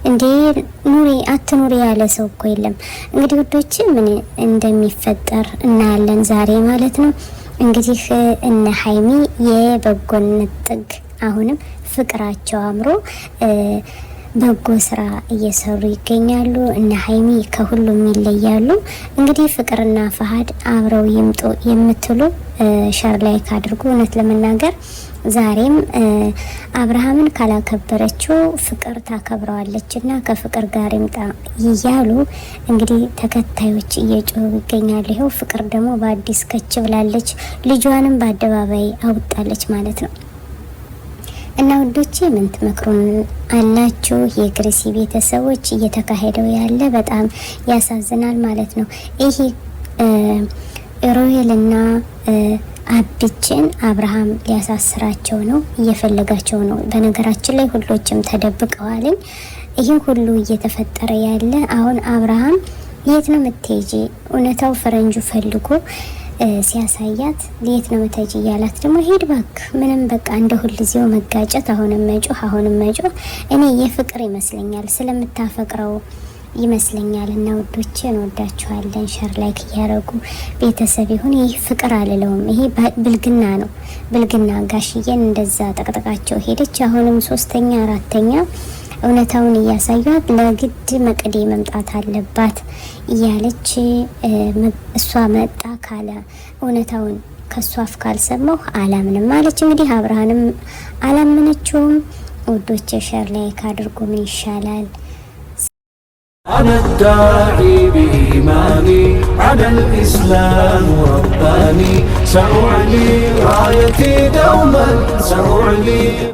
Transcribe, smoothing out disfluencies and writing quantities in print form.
እንዴ ኑሪ አትኑሪ ያለ ሰው እኮ የለም። እንግዲህ ውዶች ምን እንደሚፈጠር እናያለን ዛሬ ማለት ነው። እንግዲህ እነ ሀይሚ የበጎነት ጥግ አሁንም ፍቅራቸው አምሮ በጎ ስራ እየሰሩ ይገኛሉ። እነ ሀይሚ ከሁሉም ይለያሉ። እንግዲህ ፍቅርና ፈሀድ አብረው ይምጡ የምትሉ ሸር ላይክ አድርጉ። እውነት ለመናገር ዛሬም አብርሃምን ካላከበረችው ፍቅር ታከብረዋለችና ከፍቅር ጋር ይምጣ እያሉ እንግዲህ ተከታዮች እየጮሁ ይገኛሉ። ይኸው ፍቅር ደግሞ በአዲስ ከች ብላለች። ልጇንም በአደባባይ አውጣለች ማለት ነው። እና ውዶቼ ምን ትመክሩን አላችሁ? የግሬሲ ቤተሰቦች እየተካሄደው ያለ በጣም ያሳዝናል ማለት ነው። ይሄ ሮሄልና አብችን አብርሃም ሊያሳስራቸው ነው፣ እየፈለጋቸው ነው። በነገራችን ላይ ሁሎችም ተደብቀዋልኝ። ይህን ሁሉ እየተፈጠረ ያለ አሁን አብርሃም የት ነው የምትሄጂ? እውነታው ፈረንጁ ፈልጎ ሲያሳያት የት ነው የምትሄጂ እያላት ደግሞ ሄድ ባክ ምንም በቃ እንደ ሁልጊዜው መጋጨት፣ አሁንም መጮህ እኔ የፍቅር ይመስለኛል ስለምታፈቅረው ይመስለኛል። እና ውዶቼ እንወዳችኋለን። ሸር ላይክ እያረጉ ቤተሰብ ይሁን። ይህ ፍቅር አልለውም፣ ይሄ ብልግና ነው። ብልግና ጋሽዬን እንደዛ ጠቅጠቃቸው ሄደች። አሁንም ሶስተኛ አራተኛ እውነታውን እያሳዩት ለግድ መቅዴ መምጣት አለባት እያለች እሷ መጣ ካለ እውነታውን ከሷ አፍ ካልሰማሁ አላምንም ማለች። እንግዲህ አብርሃንም አላመነችውም። ውዶቼ ሸር ላይክ አድርጉ። ምን ይሻላል? أنا الداعي بإيماني على الإسلام رباني سأعلي رايتي دوما سأعلي